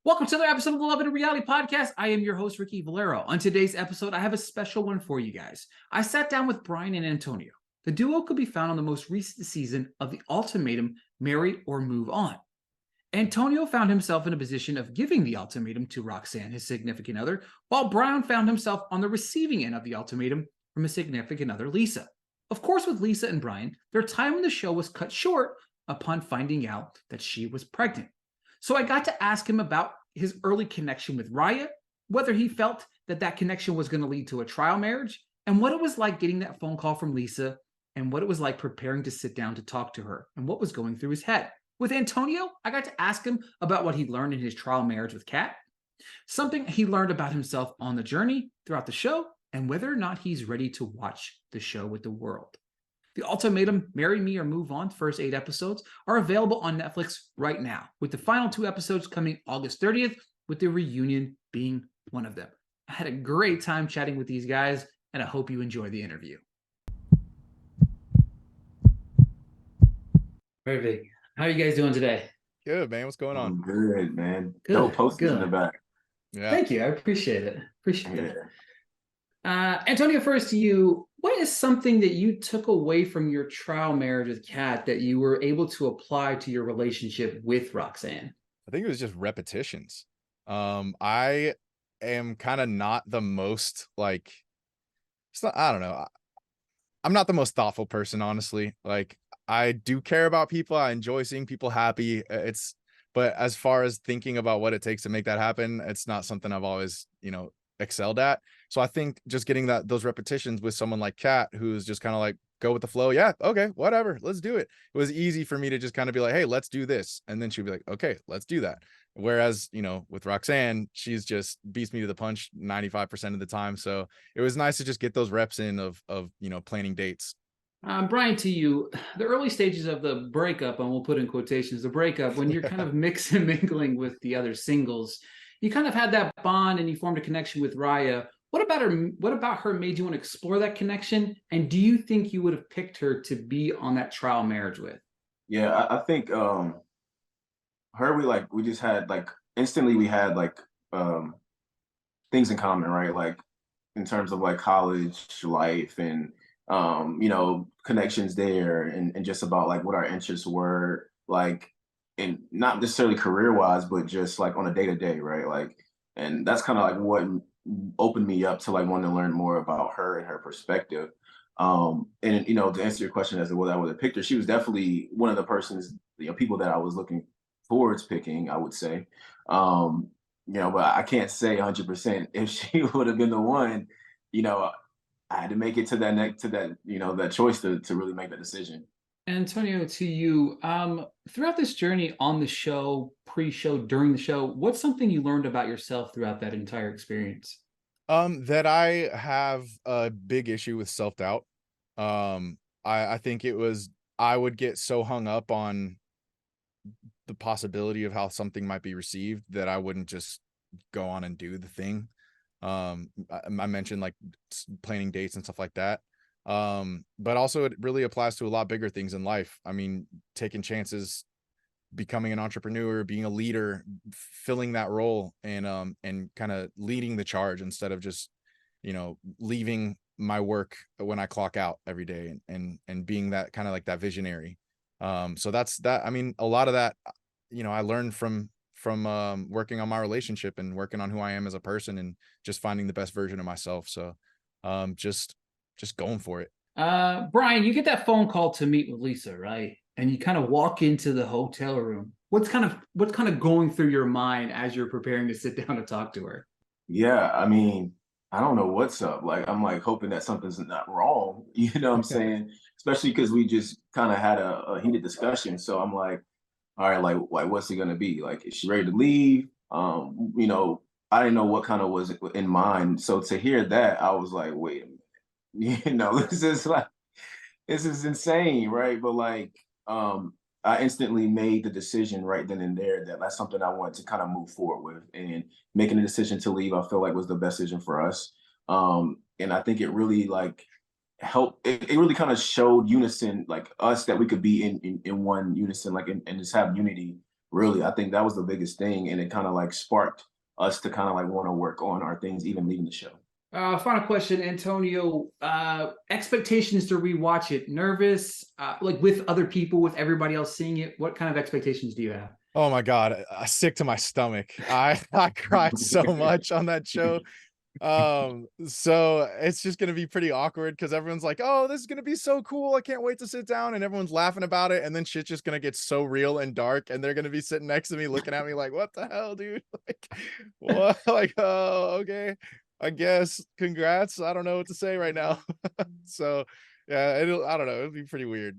Welcome to another episode of the Love and Reality Podcast. I am your host, Ricky Valero. On today's episode, I have a special one for you guys. I sat down with Brian and Antonio. The duo could be found on the most recent season of the Ultimatum Marry or Move On. Antonio found himself in a position of giving the ultimatum to Roxanne, his significant other, while Brian found himself on the receiving end of the ultimatum from his significant other, Lisa. Of course, with Lisa and Brian, their time in the show was cut short upon finding out that she was pregnant. So I got to ask him about his early connection with Raya, whether he felt that that connection was going to lead to a trial marriage, and what it was like getting that phone call from Lisa, and what it was like preparing to sit down to talk to her, and what was going through his head. With Antonio, I got to ask him about what he learned in his trial marriage with Kat, something he learned about himself on the journey throughout the show, and whether or not he's ready to watch the show with the world. The Ultimatum Marry Me or Move On, first 8 episodes, are available on Netflix right now, with the final 2 episodes coming August 30th, with the reunion being one of them. I had a great time chatting with these guys, and I hope you enjoy the interview. Perfect. How are you guys doing today? Good, man. What's going on? I'm good, man. Good, Dope posters in the good. back. Yeah. Thank you. I appreciate it. Appreciate Yeah. that. Antonio, first to you. What is something that you took away from your trial marriage with Kat that you were able to apply to your relationship with Roxanne? I think it was just repetitions. I am kind of not the most like, it's not, I don't know. I'm not the most thoughtful person, honestly. Like, I do care about people. I enjoy seeing people happy. But as far as thinking about what it takes to make that happen, it's not something I've always, excelled at. So I think just getting those repetitions with someone like Kat, who's just kind of like, go with the flow. Yeah, okay, whatever, let's do it. It was easy for me to just kind of be like, hey, let's do this. And then she'd be like, okay, let's do that. Whereas, with Roxanne, she's just beats me to the punch 95% of the time. So it was nice to just get those reps in of planning dates. Brian, to you, the early stages of the breakup, and we'll put in quotations, the breakup, when you're kind of mixing and mingling with the other singles, you kind of had that bond and you formed a connection with Raya. What about her made you want to explore that connection? And do you think you would have picked her to be on that trial marriage with? Yeah, I think her, we just had instantly we had things in common, right? Like in terms of like college life and connections there and just about like what our interests were like, and not necessarily career wise, but just like on a day to day, right? Like, and that's kind of like what opened me up to like wanting to learn more about her and her perspective. And to answer your question as to whether I would have picked her, she was definitely one of the people that I was looking forward to picking, I would say. But I can't say 100% if she would have been the one. I had to make it to that choice to really make that decision. Antonio, to you, throughout this journey on the show, pre-show, during the show, what's something you learned about yourself throughout that entire experience? That I have a big issue with self-doubt. I think I would get so hung up on the possibility of how something might be received that I wouldn't just go on and do the thing. I mentioned like planning dates and stuff like that. But also it really applies to a lot bigger things in life. I mean, taking chances, becoming an entrepreneur, being a leader, filling that role and kind of leading the charge instead of just, leaving my work when I clock out every day and being that kind of like that visionary. So that's that. I mean, a lot of that, I learned from working on my relationship and working on who I am as a person and just finding the best version of myself. So just going for it. Brian, you get that phone call to meet with Lisa, right? And you kind of walk into the hotel room. What's kind of going through your mind as you're preparing to sit down to talk to her? Yeah, I mean, I don't know what's up. Like, I'm like hoping that something's not wrong. You know what I'm saying? Especially because we just kind of had a heated discussion. So I'm like, all right, like what's it gonna be? Like, is she ready to leave? I didn't know what kind of was in mind. So to hear that, I was like, wait a minute. This is insane, right? But like, I instantly made the decision right then and there that that's something I wanted to kind of move forward with, and making the decision to leave, I feel like was the best decision for us. And I think it really like helped. It really kind of showed unison, like us, that we could be in one unison, like and just have unity Really, I think that was the biggest thing, and it kind of like sparked us to kind of like want to work on our things, even leaving the show. Final question, Antonio. Expectations to rewatch it. Nervous, like with other people, with everybody else seeing it. What kind of expectations do you have? Oh my God, sick to my stomach. I cried so much on that show. So it's just gonna be pretty awkward because everyone's like, oh, this is gonna be so cool, I can't wait to sit down, and everyone's laughing about it, and then shit's just gonna get so real and dark, and they're gonna be sitting next to me looking at me like, what the hell, dude? Like, what? Like, oh, okay, I guess, congrats, I don't know what to say right now. So yeah, I don't know, it'll be pretty weird.